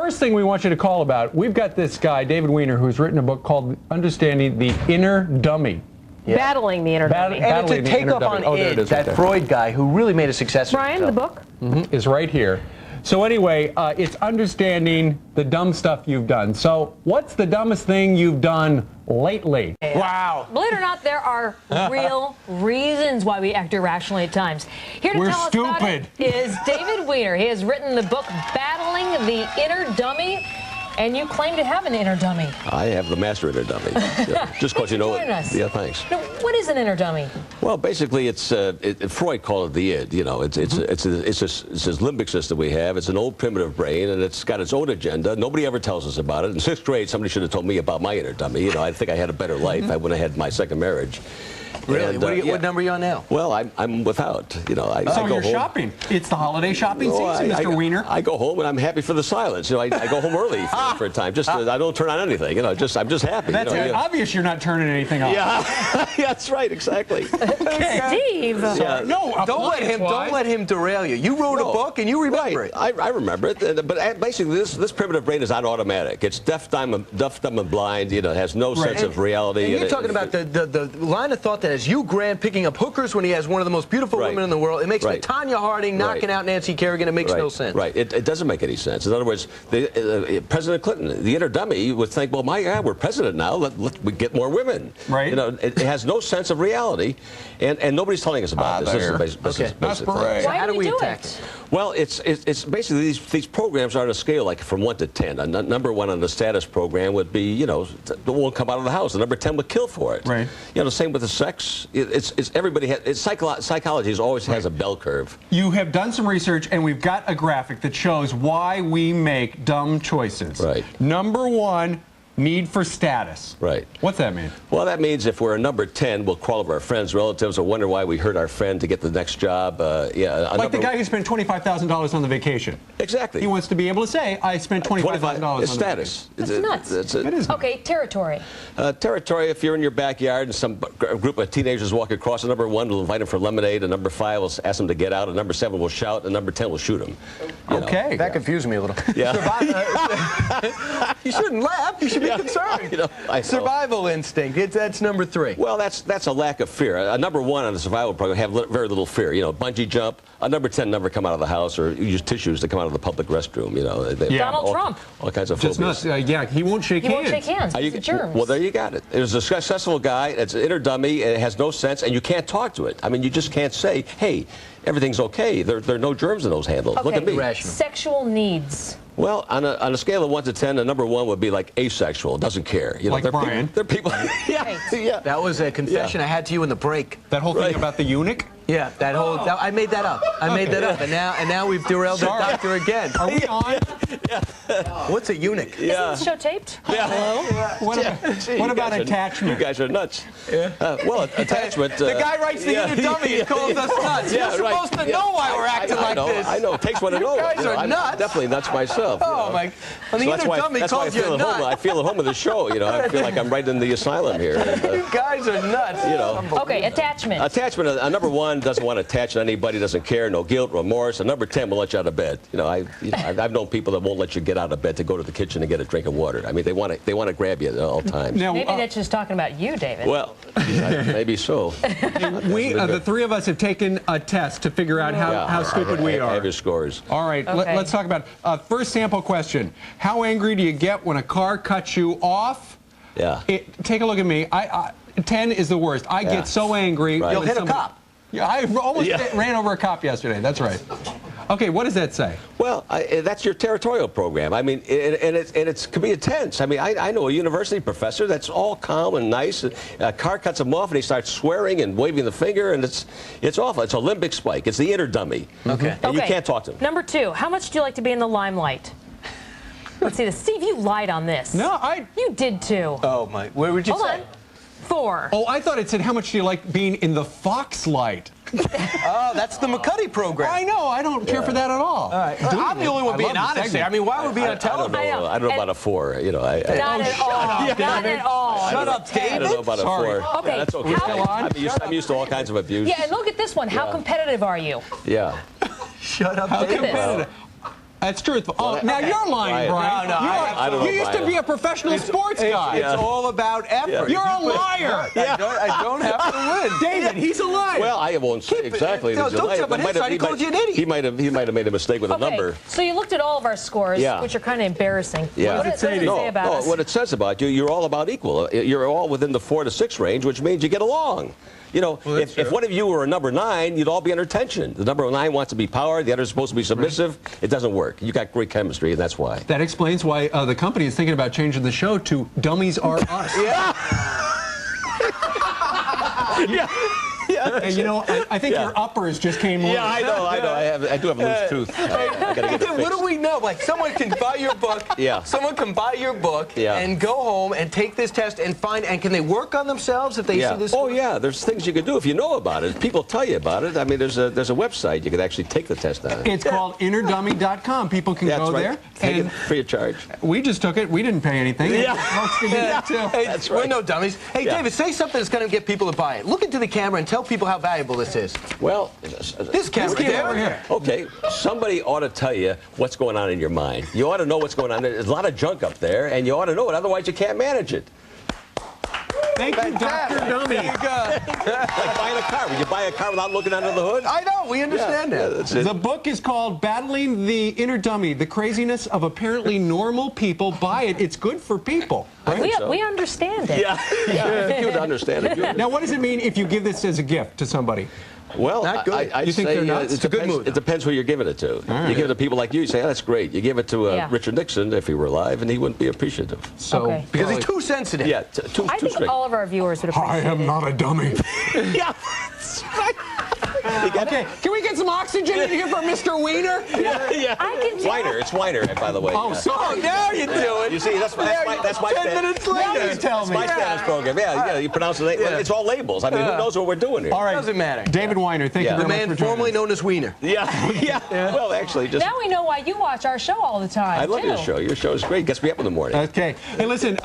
first thing we want you to call about, we've got this guy, David Weiner, who's written a book called Understanding the Inner Dummy. Yeah. Battling the inner dummy. And it's a take-up on Id, that Freud guy who really made a success of Brian, the book? Is right here. So anyway, it's understanding the dumb stuff you've done. So what's the dumbest thing you've done lately? Wow. Believe it or not, there are real reasons why we act irrationally at times. Here to tell us about it is David Weiner. He has written the book Battling the Inner Dummy. And you claim to have an inner dummy. I have the master inner dummy. Just because you know it. Yeah, thanks. Now, what is an inner dummy? Well, basically, it's Freud called it the id. You know, it's this limbic system we have. It's an old primitive brain, and it's got its own agenda. Nobody ever tells us about it. In 6th grade, somebody should have told me about my inner dummy. You know, I think I had a better life. I wouldn't have had my second marriage. Really? And, what number are you on now? Well, I'm without. You know, I so go you're home. Shopping. It's the holiday shopping season, Mr. Weiner. I go home and I'm happy for the silence. You know, I go home early for a time. Just I don't turn on anything. You know, I'm just happy. That's obvious. You're not turning anything on. Yeah, yeah, that's right. Exactly. Steve. No, don't let him derail you. You wrote a book and you remember it. I remember it. But basically, this primitive brain is not automatic. It's deaf, dumb, and blind. You know, it has no sense of reality. And you're talking about the line of thought that has you, Grant, picking up hookers when he has one of the most beautiful women in the world. It makes Tanya Harding knocking out Nancy Kerrigan. It makes no sense. Right. It doesn't make any sense. In other words, President Clinton, the inner dummy, would think, well, my God, we're president now. We get more women. Right. You know, it has no sense of reality, and nobody's telling us about this. This is basic thing. Why do we attack it? Well, it's basically these programs are on a scale like from 1 to 10. Number 1 on the status program would be, you know, won't come out of the house. And number 10 would kill for it. Right. You know, same with the sex. Everybody has. Psychology always has a bell curve. You have done some research, and we've got a graphic that shows why we make dumb choices. Right. Number 1. Need for status. Right. What's that mean? Well, that means if we're a number 10, we'll call up our friends, relatives, or wonder why we hurt our friend to get the next job. Like the guy who spent $25,000 on the vacation. Exactly. He wants to be able to say, I spent $25,000 on the status. That's nuts. It is. Okay, territory. Territory, if you're in your backyard and some group of teenagers walk across, a number 1 will invite them for lemonade, and number 5 will ask them to get out, and number 7 will shout, and number 10 will shoot them. Okay. That confused me a little. Yeah. You shouldn't laugh. You should be concerned. You know, Survival instinct. That's number 3. Well, that's a lack of fear. A number 1 on the survival program have very little fear. You know, bungee jump. A number 10 never come out of the house or use tissues to come out of the public restroom. You know, Donald Trump. All kinds of just phobias. Nuts. Yeah, he won't shake hands. He won't shake hands. It's germs. Well, there you got it. There's a successful guy. It's an inner dummy. It has no sense, and you can't talk to it. I mean, you just can't say, "Hey, everything's okay." There are no germs in those handles. Okay. Look at me. Rational. Sexual needs. Well, on a scale of 1 to 10, a number 1 would be like asexual, doesn't care. You know, like Brian. They're people. Yeah. That was a confession I had to you in the break. That whole thing about the eunuch? Yeah, that whole. I made that up. I made that up, and now we've derailed the doctor again. Are we on? What's a eunuch? Isn't the show taped? Yeah. What about attachment? You guys are nuts. Well, attachment. The guy writes the inner dummy and calls us nuts. You're supposed to know why we're acting like this. I know. It takes one to know. You guys are nuts. I'm definitely nuts myself. Oh my! And the inner dummy calls you a nut. I feel at home with the show. You know, I feel like I'm right in the asylum here. You guys are nuts. You know. Okay, attachment. Attachment. A number 1 doesn't want to attach to anybody. Doesn't care. No guilt, remorse. A number 10 will let you out of bed. You know, I've known people that won't let you get out of bed to go to the kitchen and get a drink of water. I mean, they want to grab you at all times. Now, maybe that's just talking about you, David. Well, maybe so. We, the 3 of us, have taken a test to figure out how stupid we are. I have your scores. All right, let's talk about it. First sample question. How angry do you get when a car cuts you off? Yeah. Take a look at me. 10 is the worst. I get so angry. You'll hit a cop. Yeah, I almost ran over a cop yesterday. That's right. Okay, what does that say? Well, that's your territorial program. I mean, and it can be intense. I mean, I know a university professor that's all calm and nice. A car cuts him off, and he starts swearing and waving the finger, and it's awful. It's a limbic spike. It's the inner dummy. Okay. And you can't talk to him. Number 2, how much do you like to be in the limelight? Let's see this. Steve, you lied on this. No, You did too. Oh my! Where would you Hold say? on. 4. Oh, I thought it said how much do you like being in the Foxlight? Oh, that's the McCuddy program. I know. I don't care for that at all. All right. I'm the only one being honest here. I mean, why would we be on television? I don't know about a 4. You know, Not at all. Not at all. Shut up, David. I don't know about a 4. Okay. Yeah, that's okay. I'm used to all kinds of abuse. Yeah, and look at this one. How competitive are you? Yeah. Shut up, How David. competitive. That's truthful. Oh, now you're lying, Brian. No, I don't know. You used to be a professional sports guy. It's all about effort. You're a liar. I don't have to win. David, he's a liar. Well, I won't say exactly. No, don't tell, but his side, he called you an idiot. He might have made a mistake with a number. So you looked at all of our scores, which are kind of embarrassing. Yeah. What does it say about us? What it says about you, you're all about equal. You're all within the 4 to 6 range, which means you get along. You know, if one of you were a number 9, you'd all be under tension. The number 9 wants to be power, the other's supposed to be submissive. Right. It doesn't work. You got great chemistry, and that's why. That explains why the company is thinking about changing the show to Dummies Are Us. Yeah. Yeah, and you know, I think your uppers just came loose. Yeah, I know. I do have a loose tooth. I gotta get it fixed. What do we know? Like, someone can buy your book. Someone can buy your book and go home and take this test and find. And can they work on themselves if they see this? Oh yeah, there's things you can do if you know about it. People tell you about it. I mean, there's a website you can actually take the test on. It's called innerdummy.com. People can go there. Take it free of charge. We just took it. We didn't pay anything. Folks can do that too. Hey, that's right. We're no dummies. Hey, David, say something that's going to get people to buy it. Look into the camera and tell people how valuable this is. Well, this camera over here. Okay, somebody ought to tell you what's going on in your mind. You ought to know what's going on. There's a lot of junk up there, and you ought to know it. Otherwise, you can't manage it. Thank you, Dr. Dummy. There you go. Like buying a car. Would you buy a car without looking under the hood? I know. We understand that. The book is called Battling the Inner Dummy, The Craziness of Apparently Normal People. Buy it. It's good for people. Right? We understand it. Yeah. You would understand it. Now, what does it mean if you give this as a gift to somebody? Well, you think they're nuts? It's a good move. It depends who you're giving it to. Right. You give it to people like you say, oh, that's great. You give it to Richard Nixon, if he were alive, and he wouldn't be appreciative. So, because he's too sensitive. Yeah, too I think strict. all of our viewers would appreciate I am not a dummy. Yeah. Okay, can we get some oxygen in here for Mr. Weiner? Yeah. I can tell. Weiner. It's Weiner, by the way. Oh, sorry. Now you do it. You see, that's my 10 minutes later. Tell me. my Spanish program. Yeah, you pronounce it. It's all labels. I mean, who knows what we're doing here? All right. Doesn't matter. David Weiner, thank you very The much man for joining formerly us. known as Weiner. Yeah. Well, actually, just... Now we know why you watch our show all the time, I love your show. Your show is great. Gets me up in the morning. Okay. Hey, listen.